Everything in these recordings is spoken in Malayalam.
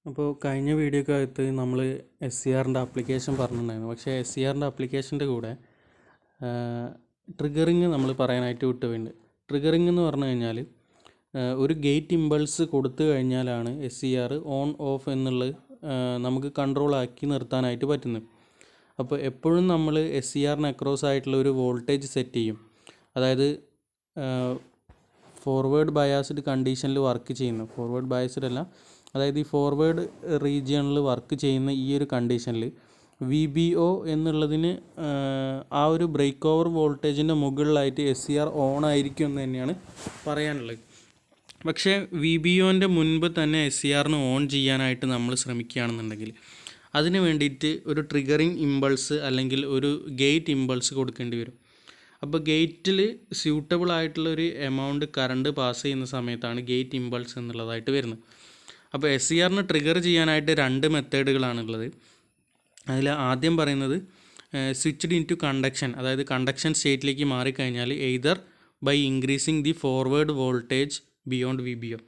അപ്പോൾ കഴിഞ്ഞ വീഡിയോക്കകത്ത് നമ്മൾ SCRൻ്റെ ആപ്ലിക്കേഷൻ പറഞ്ഞിട്ടുണ്ടായിരുന്നു. പക്ഷേ SCRൻ്റെ ആപ്ലിക്കേഷൻ്റെ കൂടെ ട്രിഗറിങ് നമ്മൾ പറയാനായിട്ട് വിട്ടുപോയിട്ടുണ്ട്. ട്രിഗറിങ് എന്ന് പറഞ്ഞു കഴിഞ്ഞാൽ ഒരു ഗേറ്റ് ഇമ്പൾസ് കൊടുത്തു കഴിഞ്ഞാലാണ് SCR ഓൺ ഓഫ് എന്നുള്ളത് നമുക്ക് കൺട്രോൾ ആക്കി നിർത്താനായിട്ട് പറ്റുന്നത്. അപ്പോൾ എപ്പോഴും നമ്മൾ SCRന് അക്രോസ് ആയിട്ടുള്ള ഒരു വോൾട്ടേജ് സെറ്റ് ചെയ്യും. അതായത് ഫോർവേഡ് ബയാസ്ഡ് കണ്ടീഷനിൽ വർക്ക് ചെയ്യുന്ന, ഫോർവേഡ് ബയാസ്ഡ് അല്ല, അതായത് ഈ ഫോർവേഡ് റീജിയണിൽ വർക്ക് ചെയ്യുന്ന ഈ ഒരു കണ്ടീഷനിൽ VBO എന്നുള്ളതിന് ആ ഒരു ബ്രേക്ക് ഓവർ വോൾട്ടേജിൻ്റെ മുകളിലായിട്ട് SCR ഓൺ ആയിരിക്കും എന്ന് തന്നെയാണ് പറയാനുള്ളത്. പക്ഷേ VBOൻ്റെ മുൻപ് തന്നെ SCRന് ഓൺ ചെയ്യാനായിട്ട് നമ്മൾ ശ്രമിക്കുകയാണെന്നുണ്ടെങ്കിൽ അതിന് വേണ്ടിയിട്ട് ഒരു ട്രിഗറിങ് ഇമ്പൾസ് അല്ലെങ്കിൽ ഒരു ഗേറ്റ് ഇമ്പൾസ് കൊടുക്കേണ്ടി വരും. അപ്പോൾ ഗേറ്റിൽ സ്യൂട്ടബിൾ ആയിട്ടുള്ളൊരു എമൗണ്ട് കറണ്ട് പാസ് ചെയ്യുന്ന സമയത്താണ് ഗേറ്റ് ഇമ്പൾസ് എന്നുള്ളതായിട്ട് വരുന്നത്. അപ്പോൾ SCRന് ട്രിഗർ ചെയ്യാനായിട്ട് രണ്ട് മെത്തേഡുകളാണുള്ളത്. അതിൽ ആദ്യം പറയുന്നത് സ്വിച്ച്ഡ് ഇൻ ടു കണ്ടക്ഷൻ, അതായത് കണ്ടക്ഷൻ സ്റ്റേറ്റിലേക്ക് മാറിക്കഴിഞ്ഞാൽ either by increasing the forward voltage beyond VBO,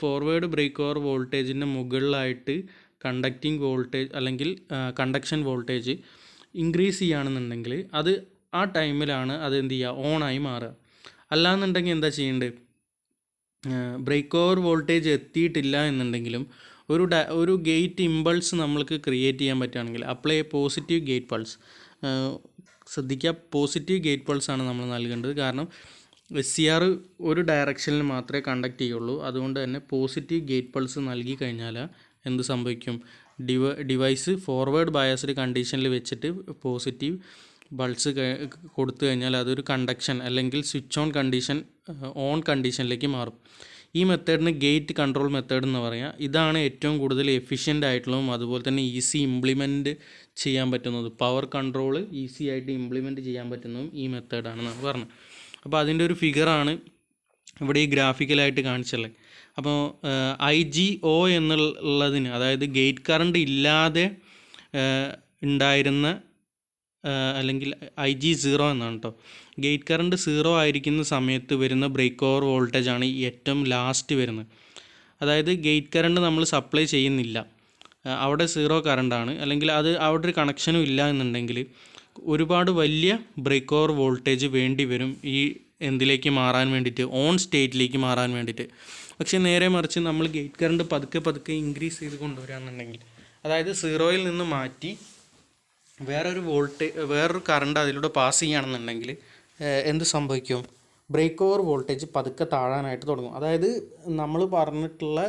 forward break over വോൾട്ടേജിൻ്റെ മുകളിലായിട്ട് കണ്ടക്റ്റിംഗ് വോൾട്ടേജ് അല്ലെങ്കിൽ കണ്ടക്ഷൻ വോൾട്ടേജ് ഇൻക്രീസ് ചെയ്യുകയാണെന്നുണ്ടെങ്കിൽ അത് ആ ടൈമിലാണ് അത് എന്ത് ചെയ്യുക, ഓണായി മാറുക. അല്ലാന്നുണ്ടെങ്കിൽ എന്താ ചെയ്യേണ്ടത്, ബ്രേക്ക് ഓവർ വോൾട്ടേജ് എത്തിയിട്ടില്ല എന്നുണ്ടെങ്കിലും ഒരു ഗേറ്റ് ഇമ്പൾസ് നമ്മൾക്ക് ക്രിയേറ്റ് ചെയ്യാൻ പറ്റുകയാണെങ്കിൽ അപ്ലൈ പോസിറ്റീവ് ഗേറ്റ് പൾസ്. ശ്രദ്ധിക്കുക, പോസിറ്റീവ് ഗേറ്റ് പൾസാണ് നമ്മൾ നൽകേണ്ടത്. കാരണം SCR ഒരു ഡയറക്ഷനിൽ മാത്രമേ കണ്ടക്ട് ചെയ്യുള്ളൂ. അതുകൊണ്ട് തന്നെ പോസിറ്റീവ് ഗേറ്റ് പൾസ് നൽകി കഴിഞ്ഞാൽ എന്ത് സംഭവിക്കും, ഡിവൈസ് ഫോർവേഡ് ബയാസ്ഡ് കണ്ടീഷനിൽ വെച്ചിട്ട് പോസിറ്റീവ് പൾസ് കൊടുത്തു കഴിഞ്ഞാൽ അതൊരു കണ്ടക്ഷൻ അല്ലെങ്കിൽ സ്വിച്ച് ഓൺ കണ്ടീഷനിലേക്ക് മാറും. ഈ മെത്തേഡിന് ഗേറ്റ് കൺട്രോൾ മെത്തേഡ് എന്ന് പറയാം. ഇതാണ് ഏറ്റവും കൂടുതൽ എഫിഷ്യൻ്റ് ആയിട്ടുള്ളതും അതുപോലെ തന്നെ ഈസി ഇംപ്ലിമെൻറ്റ് ചെയ്യാൻ പറ്റുന്നത്. പവർ കൺട്രോൾ ഈസി ആയിട്ട് ഇംപ്ലിമെൻറ്റ് ചെയ്യാൻ പറ്റുന്നതും ഈ മെത്തേഡാണെന്നാണ് പറഞ്ഞത്. അപ്പോൾ അതിൻ്റെ ഒരു ഫിഗറാണ് ഇവിടെ ഈ ഗ്രാഫിക്കലായിട്ട് കാണിച്ചുള്ളത്. അപ്പോൾ IGO എന്നുള്ളതിന്, അതായത് ഗേറ്റ് കറണ്ട് ഇല്ലാതെ ഉണ്ടായിരുന്ന അല്ലെങ്കിൽ IG0 എന്നാണ് കേട്ടോ. ഗേറ്റ് കറണ്ട് 0 ആയിരിക്കുന്ന സമയത്ത് വരുന്ന ബ്രേക്ക് ഓവർ വോൾട്ടേജാണ് ഈ ഏറ്റവും ലാസ്റ്റ് വരുന്നത്. അതായത് ഗേറ്റ് കറണ്ട് നമ്മൾ സപ്ലൈ ചെയ്യുന്നില്ല, അവിടെ 0 കറണ്ടാണ്, അല്ലെങ്കിൽ അത് അവിടെ ഒരു കണക്ഷനും ഇല്ല എന്നുണ്ടെങ്കിൽ ഒരുപാട് വലിയ ബ്രേക്ക് ഓവർ വോൾട്ടേജ് വേണ്ടി വരും ഈ എന്തിലേക്ക് മാറാൻ വേണ്ടിയിട്ട്, ഓൺ സ്റ്റേറ്റിലേക്ക് മാറാൻ വേണ്ടിയിട്ട്. പക്ഷേ നേരെ മറിച്ച് നമ്മൾ ഗേറ്റ് കറണ്ട് പതുക്കെ ഇൻക്രീസ് ചെയ്ത് കൊണ്ടുവരികയാണെന്നുണ്ടെങ്കിൽ, അതായത് 0യിൽ നിന്ന് മാറ്റി വേറൊരു കറണ്ട് അതിലൂടെ പാസ് ചെയ്യുകയാണെന്നുണ്ടെങ്കിൽ എന്ത് സംഭവിക്കും, ബ്രേക്ക് ഓവർ വോൾട്ടേജ് പതുക്കെ താഴാനായിട്ട് തുടങ്ങും. അതായത് നമ്മൾ പറഞ്ഞിട്ടുള്ള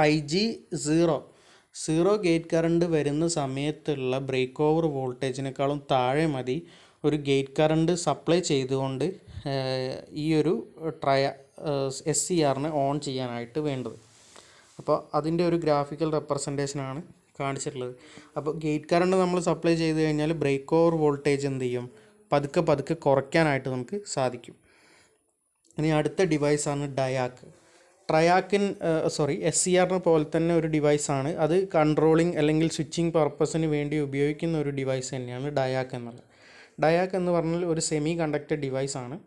IG0 ഗേറ്റ് കറണ്ട് വരുന്ന സമയത്തുള്ള ബ്രേക്ക് ഓവർ വോൾട്ടേജിനേക്കാളും താഴെ മതി ഒരു ഗേറ്റ് കറണ്ട് സപ്ലൈ ചെയ്തുകൊണ്ട് ഈ ഒരു SCRനെ ഓൺ ചെയ്യാനായിട്ട് വേണ്ടത്. അപ്പോൾ അതിൻ്റെ ഒരു ഗ്രാഫിക്കൽ റെപ്രസെൻറ്റേഷനാണ് കാണിച്ചിട്ടുള്ളത്. അപ്പോൾ ഗേറ്റ് കറണ്ട് നമ്മൾ സപ്ലൈ ചെയ്ത് കഴിഞ്ഞാൽ ബ്രേക്ക് ഓവർ വോൾട്ടേജ് എന്ത് ചെയ്യും, പതുക്കെ കുറയ്ക്കാനായിട്ട് നമുക്ക് സാധിക്കും. ഇനി അടുത്ത ഡിവൈസാണ് SCRനെ പോലെ തന്നെ ഒരു ഡിവൈസാണ്. അത് കൺട്രോളിങ് അല്ലെങ്കിൽ സ്വിച്ചിങ് പർപ്പസിന് വേണ്ടി ഉപയോഗിക്കുന്ന ഒരു ഡിവൈസ് തന്നെയാണ് ഡയാക്ക് എന്നുള്ളത്. ഡയാക്ക് എന്ന് പറഞ്ഞാൽ ഒരു സെമി കണ്ടക്ടർ ഡിവൈസാണ്.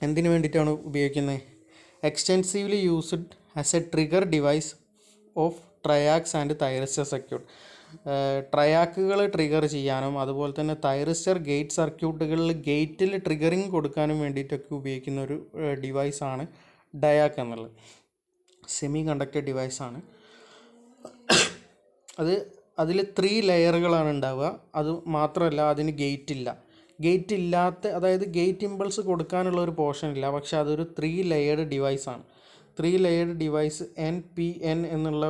എന്തിനു വേണ്ടിയിട്ടാണ് ഉപയോഗിക്കുന്നത്, extensively used as a trigger device of triacs and thyristor circuit. ട്രയാക്കുകൾ ട്രിഗർ ചെയ്യാനും അതുപോലെ തന്നെ തൈറിസ്റ്റർ ഗേറ്റ് സർക്യൂട്ടുകളിൽ ഗേറ്റിൽ ട്രിഗറിങ് കൊടുക്കാനും വേണ്ടിയിട്ടൊക്കെ ഉപയോഗിക്കുന്ന ഒരു ഡിവൈസാണ് ഡയാക്ക് എന്നുള്ളത്. സെമി കണ്ടക്ടർ ഡിവൈസാണ്. അതിൽ 3 ലെയറുകളാണ് ഉണ്ടാവുക. അത് മാത്രമല്ല അതിന് ഗേറ്റ് ഇല്ലാത്ത, അതായത് ഗേറ്റ് ഇമ്പൾസ് കൊടുക്കാനുള്ള ഒരു പോർഷൻ ഇല്ല. പക്ഷെ അതൊരു 3 ലെയർഡ് ഡിവൈസാണ്. 3 ലെയർഡ് ഡിവൈസ് NPN എന്നുള്ള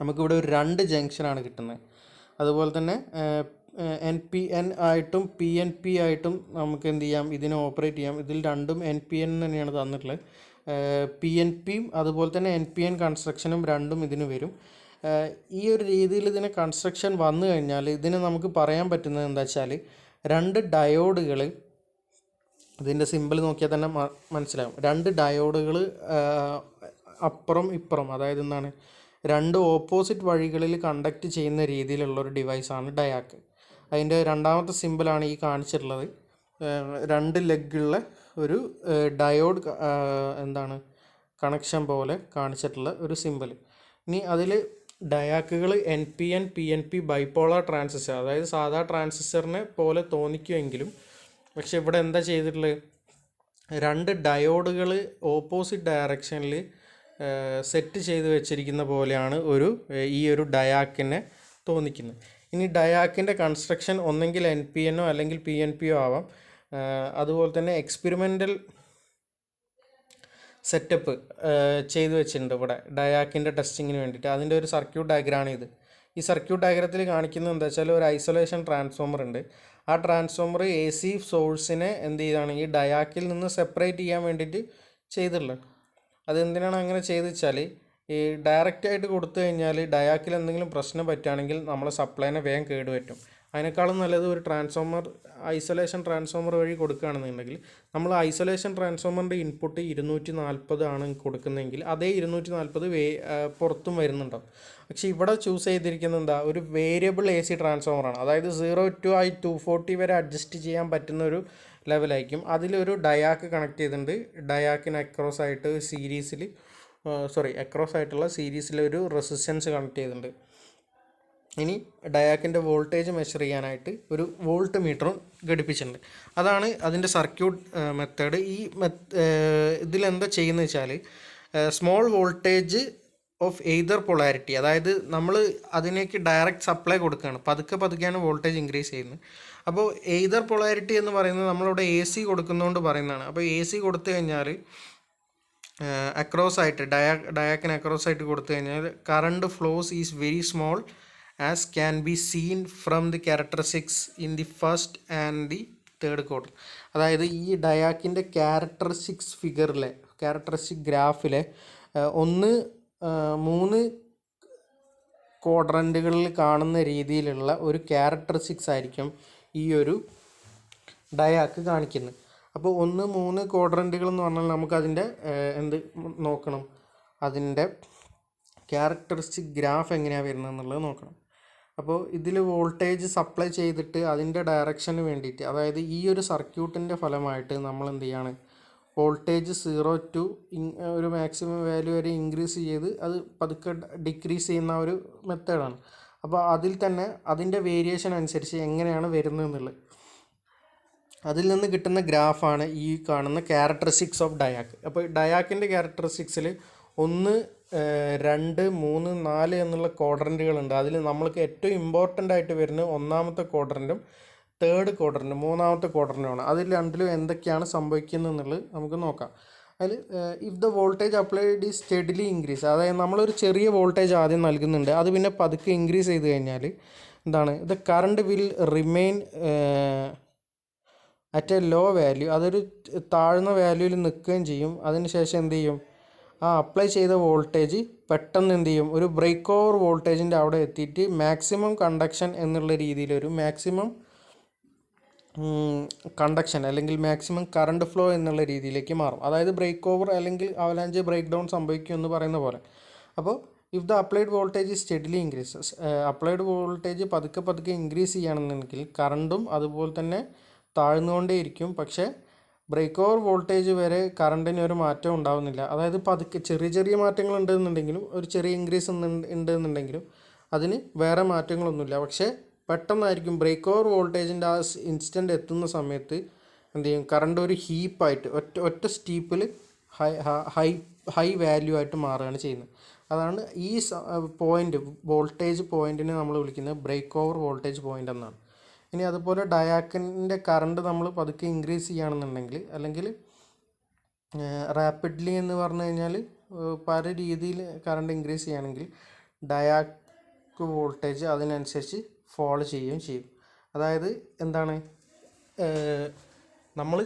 നമുക്കിവിടെ ഒരു 2 ജംഗ്ഷനാണ് കിട്ടുന്നത്. അതുപോലെ തന്നെ NPN ആയിട്ടും PNP ആയിട്ടും നമുക്ക് എന്ത് ചെയ്യാം, ഇതിനെ ഓപ്പറേറ്റ് ചെയ്യാം. ഇതിൽ രണ്ടും NPN തന്നെയാണ് തന്നിട്ടുള്ളത്. PNPയും അതുപോലെ തന്നെ NPN കൺസ്ട്രക്ഷനും രണ്ടും ഇതിന് വരും. ഈ ഒരു രീതിയിൽ ഇതിന് കൺസ്ട്രക്ഷൻ വന്നു കഴിഞ്ഞാൽ ഇതിന് നമുക്ക് പറയാൻ പറ്റുന്നത് എന്താ വെച്ചാൽ, 2 ഡയോഡുകൾ, ഇതിൻ്റെ സിമ്പിൾ നോക്കിയാൽ തന്നെ മനസ്സിലാകും. 2 ഡയോഡുകൾ അപ്പുറം ഇപ്പുറം, അതായത് എന്താണ്, 2 ഓപ്പോസിറ്റ് വഴികളിൽ കണ്ടക്ട് ചെയ്യുന്ന രീതിയിലുള്ളൊരു ഡിവൈസാണ് ഡയാക്ക്. അതിൻ്റെ രണ്ടാമത്തെ സിമ്പിളാണ് ഈ കാണിച്ചിട്ടുള്ളത്. 2 ലെഗുള്ള ഒരു ഡയോഡ് കണക്ഷൻ പോലെ കാണിച്ചിട്ടുള്ള ഒരു സിമ്പിൾ. ഇനി അതിൽ ഡയാക്കുകൾ NPN PNP ബൈപോളാർ ട്രാൻസിസ്റ്റർ, അതായത് സാധാ ട്രാൻസിസ്റ്ററിനെ പോലെ തോന്നിക്കുമെങ്കിലും പക്ഷെ ഇവിടെ എന്താ ചെയ്തിട്ടുള്ളത്, രണ്ട് ഡയോഡുകൾ ഓപ്പോസിറ്റ് ഡയറക്ഷനിൽ സെറ്റ് ചെയ്ത് വെച്ചിരിക്കുന്ന പോലെയാണ് ഈ ഒരു ഡയാക്കിനെ തോന്നിക്കുന്നത്. ഇനി ഡയാക്കിൻ്റെ കൺസ്ട്രക്ഷൻ ഒന്നെങ്കിൽ NPN അല്ലെങ്കിൽ PNP ആവാം. അതുപോലെ തന്നെ എക്സ്പെരിമെൻ്റൽ സെറ്റപ്പ് ചെയ്തു വെച്ചിട്ടുണ്ട് ഇവിടെ ഡയാക്കിൻ്റെ ടെസ്റ്റിങ്ങിന് വേണ്ടിയിട്ട്. അതിൻ്റെ ഒരു സർക്യൂട്ട് ഡയഗ്രാമാണ് ഇത്. ഈ സർക്യൂട്ട് ഡയഗ്രത്തിൽ കാണിക്കുന്നത് എന്താ വെച്ചാൽ ഒരു ഐസൊലേഷൻ ട്രാൻസ്ഫോമർ ഉണ്ട്. ആ ട്രാൻസ്ഫോമർ AC സോഴ്സിനെ എന്ത് ചെയ്താണ് ഈ ഡയാക്കിൽ നിന്ന് സെപ്പറേറ്റ് ചെയ്യാൻ വേണ്ടിയിട്ട് ചെയ്തിട്ടുള്ളത്. അതെന്തിനാണ് അങ്ങനെ ചെയ്ത് വെച്ചാൽ ഈ ഡയറക്റ്റായിട്ട് കൊടുത്തു കഴിഞ്ഞാൽ ഡയാക്കിൽ എന്തെങ്കിലും പ്രശ്നം പറ്റുകയാണെങ്കിൽ നമ്മളെ സപ്ലൈനെ വേഗം കേടുപറ്റും. അതിനേക്കാളും നല്ലത് ഒരു ട്രാൻസ്ഫോമർ ഐസൊലേഷൻ ട്രാൻസ്ഫോമർ വഴി കൊടുക്കുകയാണെന്നുണ്ടെങ്കിൽ നമ്മൾ ഐസൊലേഷൻ ട്രാൻസ്ഫോമറിൻ്റെ ഇൻപുട്ട് 240 ആണ് കൊടുക്കുന്നതെങ്കിൽ അതേ 240 പുറത്തും വരുന്നുണ്ടാവും. പക്ഷേ ഇവിടെ ചൂസ് ചെയ്തിരിക്കുന്നത് എന്താ, ഒരു വേരിയബിൾ AC ട്രാൻസ്ഫോമറാണ്. അതായത് 0 to 240 വരെ അഡ്ജസ്റ്റ് ചെയ്യാൻ പറ്റുന്ന ഒരു ലെവലായിരിക്കും. അതിലൊരു ഡയാക്ക് കണക്ട് ചെയ്തിട്ടുണ്ട്. ഡയാക്കിന് അക്രോസ് ആയിട്ട് അക്രോസ് ആയിട്ടുള്ള സീരീസിലൊരു റെസിസ്റ്റൻസ് കണക്ട് ചെയ്തിട്ടുണ്ട്. ഇനി ഡയാക്കിൻ്റെ വോൾട്ടേജ് മെഷർ ചെയ്യാനായിട്ട് ഒരു വോൾട്ട് മീറ്ററും ഘടിപ്പിച്ചിട്ടുണ്ട്. അതാണ് അതിൻ്റെ സർക്യൂട്ട് മെത്തേഡ്. ഇതിലെന്താ ചെയ്യുന്നത് വെച്ചാൽ small voltage of either polarity, അതായത് നമ്മൾ അതിനേക്ക് ഡയറക്റ്റ് സപ്ലൈ കൊടുക്കുകയാണ്, പതുക്കെയാണ് വോൾട്ടേജ് ഇൻക്രീസ് ചെയ്യുന്നത്. അപ്പോൾ എയ്തർ പൊളാരിറ്റി എന്ന് പറയുന്നത് നമ്മളിവിടെ AC കൊടുക്കുന്നതുകൊണ്ട് പറയുന്നതാണ്. അപ്പോൾ AC കൊടുത്തു കഴിഞ്ഞാൽ അക്രോസ് ആയിട്ട് ഡയാക്കിന് അക്രോസ് ആയിട്ട് കൊടുത്തു കഴിഞ്ഞാൽ current flows is very small as can be seen from the characteristics in the first and the third quarter. അതായത് ഈ ഡയാക്കിൻ്റെ ക്യാരക്ടറിസ്റ്റിക് ഗ്രാഫിലെ 3 ക്വാഡ്രൻറ്റുകളിൽ കാണുന്ന രീതിയിലുള്ള ഒരു ക്യാരക്ടറിസ്റ്റിക്സ് ആയിരിക്കും ഈ ഒരു ഡയാക്ക് കാണിക്കുന്നത്. അപ്പോൾ 3 ക്വാഡ്രൻറ്റുകൾ എന്ന് പറഞ്ഞാൽ നമുക്കതിൻ്റെ നോക്കണം, അതിൻ്റെ ക്യാരക്ടറിസ്റ്റിക് ഗ്രാഫ് എങ്ങനെയാണ് വരുന്നത് എന്നുള്ളത് നോക്കണം. അപ്പോൾ ഇതിൽ വോൾട്ടേജ് സപ്ലൈ ചെയ്തിട്ട് അതിൻ്റെ ഡയറക്ഷന് വേണ്ടിയിട്ട്, അതായത് ഈ ഒരു സർക്യൂട്ടിൻ്റെ ഫലമായിട്ട് നമ്മൾ എന്ത് ചെയ്യാണ്, വോൾട്ടേജ് 0 to ഒരു മാക്സിമം വാല്യൂ വരെ ഇൻക്രീസ് ചെയ്ത് അത് പതുക്കെ ഡിക്രീസ് ചെയ്യുന്ന ഒരു മെത്തേഡാണ്. അപ്പോൾ അതിൽ തന്നെ അതിൻ്റെ വേരിയേഷൻ അനുസരിച്ച് എങ്ങനെയാണ് വരുന്നത് എന്നുള്ളത് അതിൽ നിന്ന് കിട്ടുന്ന ഗ്രാഫാണ് ഈ കാണുന്ന ക്യാരക്ടറിസ്റ്റിക്സ് ഓഫ് ഡയാക്ക്. അപ്പോൾ ഡയാക്കിൻ്റെ ക്യാരക്ടറിസ്റ്റിക്സിൽ 1, 2, 3, 4 എന്നുള്ള ക്വാഡ്രൻറ്റുകളുണ്ട്. അതിൽ നമ്മൾക്ക് ഏറ്റവും ഇമ്പോർട്ടൻ്റ് ആയിട്ട് വരുന്നത് 1ാമത്തെ ക്വാഡ്രൻറ്റും 3rd ക്വാഡ്രൻറ്റും 3ാമത്തെ ക്വാഡ്രൻറ്റുമാണ്. അതിൽ രണ്ടിലും എന്തൊക്കെയാണ് സംഭവിക്കുന്നത് എന്നുള്ളത് നമുക്ക് നോക്കാം. അതിൽ if the voltage applied is steadily increase, അതായത് നമ്മളൊരു ചെറിയ വോൾട്ടേജ് ആദ്യം നൽകുന്നുണ്ട്, അത് പിന്നെ പതുക്കെ ഇൻക്രീസ് ചെയ്ത് കഴിഞ്ഞാൽ എന്താണ്, the current will remain at a low value, അതൊരു താഴ്ന്ന വാല്യൂവിൽ നിൽക്കുകയും ചെയ്യും. അതിനുശേഷം എന്ത് ചെയ്യും, അപ്ലൈ ചെയ്ത വോൾട്ടേജ് പെട്ടെന്ന് എന്ത് ചെയ്യും, ഒരു ബ്രേക്ക് ഓവർ വോൾട്ടേജിൻ്റെ അവിടെ എത്തിയിട്ട് മാക്സിമം കണ്ടക്ഷൻ എന്നുള്ള രീതിയിലൊരു മാക്സിമം കണ്ടക്ഷൻ അല്ലെങ്കിൽ മാക്സിമം കറണ്ട് ഫ്ലോ എന്നുള്ള രീതിയിലേക്ക് മാറും. അതായത് ബ്രേക്ക് ഓവർ അല്ലെങ്കിൽ അവലാഞ്ച് ബ്രേക്ക് ഡൗൺ സംഭവിക്കും എന്ന് പറയുന്ന പോലെ. അപ്പോൾ if the applied voltage steadily increases, applied voltage പതുക്കെ ഇൻക്രീസ് ചെയ്യുകയാണെന്നുണ്ടെങ്കിൽ കറണ്ടും അതുപോലെ തന്നെ താഴ്ന്നുകൊണ്ടേയിരിക്കും. പക്ഷേ ബ്രേക്ക് ഓവർ വോൾട്ടേജ് വരെ കറണ്ടിന് ഒരു മാറ്റം ഉണ്ടാവുന്നില്ല. അതായത് പതുക്കെ ചെറിയ മാറ്റങ്ങൾ ഉണ്ടെന്നുണ്ടെങ്കിലും, ഒരു ചെറിയ ഇൻക്രീസ് ഉണ്ടെന്നുണ്ടെങ്കിലും അതിന് വേറെ മാറ്റങ്ങളൊന്നുമില്ല. പക്ഷേ പെട്ടെന്നായിരിക്കും ബ്രേക്ക് ഓവർ വോൾട്ടേജിൻ്റെ ആ ഇൻസ്റ്റൻ്റ് എത്തുന്ന സമയത്ത് എന്ത് ചെയ്യും, കറണ്ട് ഒരു ഹീപ്പായിട്ട് ഒറ്റ സ്റ്റീപ്പിൽ ഹൈ വാല്യൂ ആയിട്ട് മാറുകയാണ് ചെയ്യുന്നത്. അതാണ് ഈ വോൾട്ടേജ് പോയിൻറ്റിനെ നമ്മൾ വിളിക്കുന്നത് ബ്രേക്ക് ഓവർ വോൾട്ടേജ് പോയിൻ്റ് എന്നാണ്. ഇനി അതുപോലെ ഡയാക്കിൻ്റെ കറണ്ട് നമ്മൾ പതുക്കെ ഇൻക്രീസ് ചെയ്യുകയാണെന്നുണ്ടെങ്കിൽ, അല്ലെങ്കിൽ റാപ്പിഡ്ലി എന്ന് പറഞ്ഞു കഴിഞ്ഞാൽ പല രീതിയിൽ കറണ്ട് ഇൻക്രീസ് ചെയ്യുകയാണെങ്കിൽ ഡയാക്ക് വോൾട്ടേജ് അതിനനുസരിച്ച് ഫോൾ ചെയ്യുകയും ചെയ്യും. അതായത് എന്താണ്, നമ്മൾ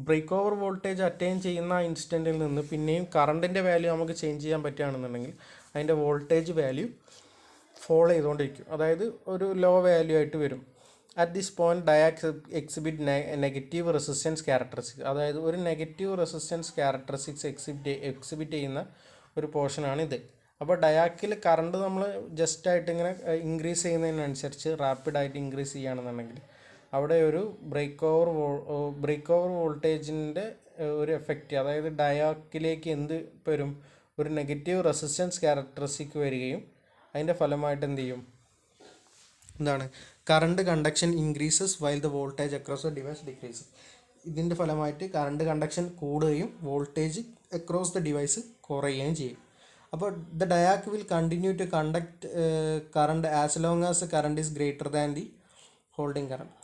ബ്രേക്ക് ഓവർ വോൾട്ടേജ് അറ്റൈൻ ചെയ്യുന്ന ഇൻസ്റ്റൻറ്റിൽ നിന്ന് പിന്നെയും കറണ്ടിൻ്റെ വാല്യൂ നമുക്ക് ചേഞ്ച് ചെയ്യാൻ പറ്റുകയാണെന്നുണ്ടെങ്കിൽ അതിൻ്റെ വോൾട്ടേജ് വാല്യൂ ഫോൾ ചെയ്തുകൊണ്ടിരിക്കും. അതായത് ഒരു ലോ വാല്യൂ ആയിട്ട് വരും. At this point ഡയാക്ക് exhibit negative resistance characteristics, അതായത് ഒരു നെഗറ്റീവ് റെസിസ്റ്റൻസ് ക്യാരക്ടറിസ്റ്റിക്സ് എക്സിബിറ്റ് ചെയ്യുന്ന ഒരു പോർഷനാണ് ഇത്. അപ്പോൾ ഡയാക്കിൽ കറണ്ട് നമ്മൾ ജസ്റ്റായിട്ട് ഇങ്ങനെ ഇൻക്രീസ് ചെയ്യുന്നതിനനുസരിച്ച് റാപ്പിഡായിട്ട് ഇൻക്രീസ് ചെയ്യുകയാണെന്നുണ്ടെങ്കിൽ അവിടെ ഒരു ബ്രേക്ക് ഓവർ വോൾട്ടേജിൻ്റെ ഒരു എഫക്റ്റ്, അതായത് ഡയാക്കിലേക്ക് എന്ത് വരും, ഒരു നെഗറ്റീവ് റെസിസ്റ്റൻസ് ക്യാരക്ടറിസ്റ്റിക് വരികയും അതിൻ്റെ ഫലമായിട്ട് എന്ത് ചെയ്യും, എന്താണ്, current conduction increases while the voltage across the device decreases. ഇതിൻ്റെ ഫലമായിട്ട് കറണ്ട് കണ്ടക്ഷൻ കൂടുകയും വോൾട്ടേജ് അക്രോസ് ദ ഡിവൈസ് കുറയുകയും ചെയ്യും. അപ്പോൾ the diac will continue to conduct current as long as current is greater than the holding current.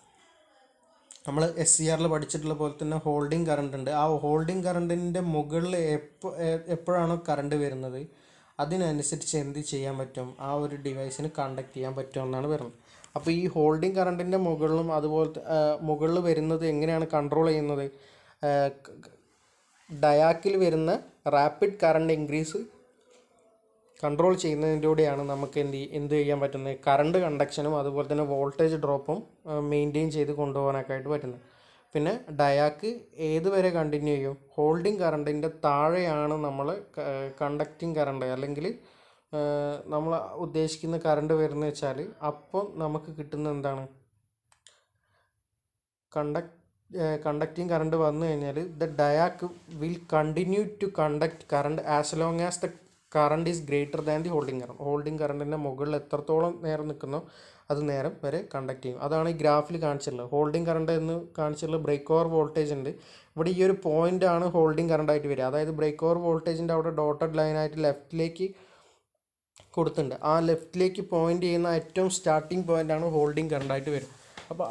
നമ്മൾ SCRൽ പഠിച്ചിട്ടുള്ള പോലെ തന്നെ ഹോൾഡിംഗ് കറണ്ട് ഉണ്ട്. ആ ഹോൾഡിംഗ് കറണ്ടിൻ്റെ മുകളിൽ എപ്പോഴാണോ കറണ്ട് വരുന്നത് അതിനനുസരിച്ച് എന്ത് ചെയ്യാൻ പറ്റും, ആ ഒരു ഡിവൈസിന് കണ്ടക്ട് ചെയ്യാൻ പറ്റുമെന്നാണ് പറയുന്നത്. അപ്പോൾ ഈ ഹോൾഡിംഗ് കറണ്ടിൻ്റെ മുകളിലും അതുപോലത്തെ മുകളിൽ വരുന്നത് എങ്ങനെയാണ് കൺട്രോൾ ചെയ്യുന്നത്, ഡയാക്കിൽ വരുന്ന റാപ്പിഡ് കറണ്ട് ഇൻക്രീസ് കൺട്രോൾ ചെയ്യുന്നതിലൂടെയാണ് നമുക്ക് എന്ത് ചെയ്യാൻ പറ്റുന്നത്, കറണ്ട് കണ്ടക്ഷനും അതുപോലെ തന്നെ വോൾട്ടേജ് ഡ്രോപ്പും മെയിൻറ്റെയിൻ ചെയ്ത് കൊണ്ടുപോകാനൊക്കെ ആയിട്ട് പറ്റുന്നത്. പിന്നെ ഡയാക്ക് ഏതുവരെ കണ്ടിന്യൂ ചെയ്യും, ഹോൾഡിംഗ് കറണ്ടിൻ്റെ താഴെയാണ് നമ്മൾ കണ്ടക്റ്റിംഗ് കറണ്ട് അല്ലെങ്കിൽ നമ്മൾ ഉദ്ദേശിക്കുന്ന കറണ്ട് വരുന്നത് വെച്ചാൽ അപ്പോൾ നമുക്ക് കിട്ടുന്ന എന്താണ്, കണ്ടക്റ്റിംഗ് കറണ്ട് വന്നു കഴിഞ്ഞാൽ the diac will continue to conduct current as long as the current is greater than the holding current. Holding കറണ്ടിൻ്റെ മുകളിൽ എത്രത്തോളം നേരം നിൽക്കുന്നോ അത് നേരം വരെ കണ്ടക്ട് ചെയ്യും. അതാണ് ഈ ഗ്രാഫിൽ കാണിച്ചിട്ടുള്ളത്. ഹോൾഡിംഗ് കറണ്ട് എന്ന് കാണിച്ചിട്ടുള്ള ബ്രേക്ക് ഓവർ വോൾട്ടേജ് ഉണ്ട്. ഇവിടെ ഈ ഒരു പോയിൻ്റ് ആണ് ഹോൾഡിംഗ് കറണ്ടായിട്ട് വരിക. അതായത് ബ്രേക്ക് ഓവർ വോൾട്ടേജിൻ്റെ അവിടെ ഡോട്ടഡ് ലൈനായിട്ട് ലെഫ്റ്റിലേക്ക് കൊടുത്തിട്ടുണ്ട്. ആ ലെഫ്റ്റിലേക്ക് പോയിൻ്റ് ചെയ്യുന്ന ഏറ്റവും സ്റ്റാർട്ടിങ് പോയിൻ്റാണ് ഹോൾഡിംഗ് കറണ്ടായിട്ട് വരും. അപ്പോൾ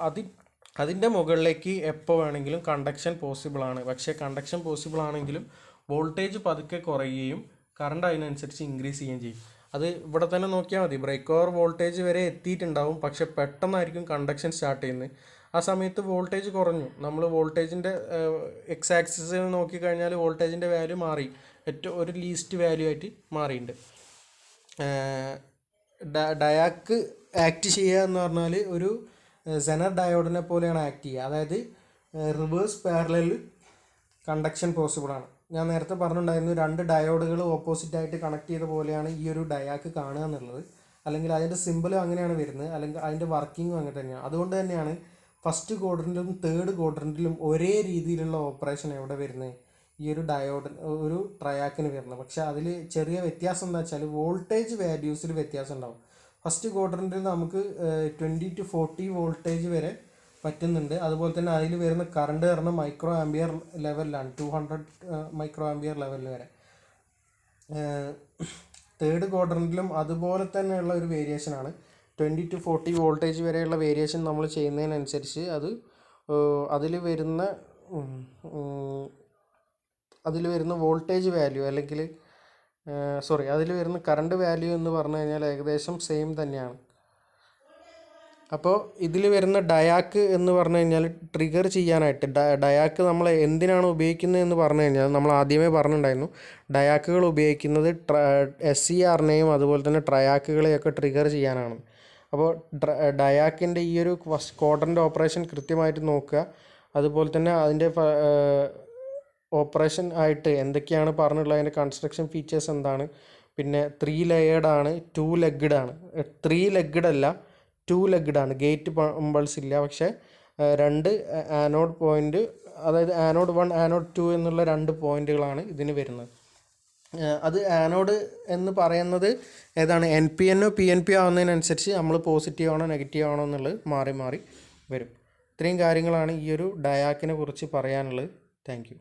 അതിൻ്റെ മുകളിലേക്ക് എപ്പോൾ വേണമെങ്കിലും കണ്ടക്ഷൻ പോസിബിളാണ്. പക്ഷേ കണ്ടക്ഷൻ പോസിബിൾ ആണെങ്കിലും വോൾട്ടേജ് പതുക്കെ കുറയുകയും കറണ്ട് അതിനനുസരിച്ച് ഇൻക്രീസ് ചെയ്യുകയും ചെയ്യും. അത് ഇവിടെ തന്നെ നോക്കിയാൽ മതി. ബ്രേക്ക് ഓവർ വോൾട്ടേജ് വരെ എത്തിയിട്ടുണ്ടാവും, പക്ഷെ പെട്ടെന്നായിരിക്കും കണ്ടക്ഷൻ സ്റ്റാർട്ട് ചെയ്യുന്നത്. ആ സമയത്ത് വോൾട്ടേജ് കുറഞ്ഞു. നമ്മൾ വോൾട്ടേജിൻ്റെ എക്സ് ആക്സിസിൽ നോക്കിക്കഴിഞ്ഞാൽ വോൾട്ടേജിൻ്റെ വാല്യൂ മാറി, ഏറ്റവും ഒരു ലീസ്റ്റ് വാല്യൂ ആയിട്ട് മാറിയിട്ടുണ്ട്. ഡയാക്ക് ആക്ട് ചെയ്യുക എന്ന് പറഞ്ഞാൽ ഒരു സെനർ ഡയോഡിനെ പോലെയാണ് ആക്ട് ചെയ്യുക. അതായത് റിവേഴ്സ് പാരലൽ കണ്ടക്ഷൻ പോസിബിളാണ്. ഞാൻ നേരത്തെ പറഞ്ഞിട്ടുണ്ടായിരുന്നു, രണ്ട് ഡയോഡുകൾ ഓപ്പോസിറ്റായിട്ട് കണക്ട് ചെയ്ത പോലെയാണ് ഈ ഒരു ഡയാക്ക് കാണുക എന്നുള്ളത്. അല്ലെങ്കിൽ അതിൻ്റെ സിമ്പിളും അങ്ങനെയാണ് വരുന്നത്, അല്ലെങ്കിൽ അതിൻ്റെ വർക്കിങ്ങും അങ്ങനെ തന്നെയാണ്. അതുകൊണ്ട് തന്നെയാണ് ഫസ്റ്റ് ക്വാഡ്രൻറ്റിലും തേർഡ് ക്വാഡ്രൻറ്റിലും ഒരേ രീതിയിലുള്ള ഓപ്പറേഷൻ എവിടെ വരുന്നത്, ഈ ഒരു ഒരു ട്രയാക്കിന് വരുന്നത്. പക്ഷേ അതിൽ ചെറിയ വ്യത്യാസം എന്താ വെച്ചാൽ വോൾട്ടേജ് വാല്യൂസിൽ വ്യത്യാസം ഉണ്ടാവും. ഫസ്റ്റ് ക്വാഡ്രൻറ്റിൽ നമുക്ക് 20 to 40 വോൾട്ടേജ് വരെ പറ്റുന്നുണ്ട്. അതുപോലെ തന്നെ അതിൽ വരുന്ന കറണ്ട് പറഞ്ഞാൽ മൈക്രോ ആംബിയർ ലെവലിലാണ്, 200 മൈക്രോ ആംബിയർ ലെവലിൽ വരെ. തേർഡ് ക്വാഡ്രൻറ്റിലും അതുപോലെ തന്നെയുള്ള ഒരു വേരിയേഷനാണ്. 20 to 40 വോൾട്ടേജ് വരെയുള്ള വേരിയേഷൻ നമ്മൾ ചെയ്യുന്നതിനനുസരിച്ച് അതിൽ വരുന്ന വോൾട്ടേജ് വാല്യൂ അല്ലെങ്കിൽ അതിൽ വരുന്ന കറണ്ട് വാല്യൂ എന്ന് പറഞ്ഞു കഴിഞ്ഞാൽ ഏകദേശം സെയിം തന്നെയാണ്. അപ്പോൾ ഇതിൽ വരുന്ന ഡയാക്ക് എന്ന് പറഞ്ഞു കഴിഞ്ഞാൽ ട്രിഗർ ചെയ്യാനായിട്ട് ഡയാക്ക് നമ്മൾ എന്തിനാണ് ഉപയോഗിക്കുന്നത് എന്ന് പറഞ്ഞു കഴിഞ്ഞാൽ നമ്മൾ ആദ്യമേ പറഞ്ഞിട്ടുണ്ടായിരുന്നു, ഡയാക്കുകൾ ഉപയോഗിക്കുന്നത് SCRനെയും അതുപോലെ തന്നെ ട്രയാക്കുകളെയൊക്കെ ട്രിഗർ ചെയ്യാനാണ്. അപ്പോൾ ഡയാക്കിൻ്റെ ഈ ഒരു ക്വാഡ്രൻ്റ് ഓപ്പറേഷൻ കൃത്യമായിട്ട് നോക്കുക. അതുപോലെ തന്നെ അതിൻ്റെ ഓപ്പറേഷൻ ആയിട്ട് എന്തൊക്കെയാണ് പറഞ്ഞിട്ടുള്ളത്, അതിൻ്റെ കൺസ്ട്രക്ഷൻ ഫീച്ചേഴ്സ് എന്താണ്, പിന്നെ 3 ലെയേർഡ് ആണ്, 2 ലെഗ്ഡ് ആണ്. 3 ലെഗ്ഡ് അല്ല, 2 ലെഗ്ഡ് ആണ്. ഗേറ്റ് ഇമ്പൾസ് ഇല്ല, പക്ഷേ 2 ആനോഡ് പോയിൻ്റ്, അതായത് ആനോഡ് 1 ആനോഡ് 2 എന്നുള്ള 2 പോയിൻ്റുകളാണ് ഇതിന് വരുന്നത്. അത് ആനോഡ് എന്ന് പറയുന്നത് ഏതാണ്, NPNO PNP ആവുന്നതിനനുസരിച്ച് നമ്മൾ പോസിറ്റീവ് ആണോ നെഗറ്റീവ് ആണോ എന്നുള്ളത് മാറി മാറി വരും. ഇത്രയും കാര്യങ്ങളാണ് ഈ ഒരു ഡയാക്കിനെ കുറിച്ച് പറയാനുള്ളത്. Thank you.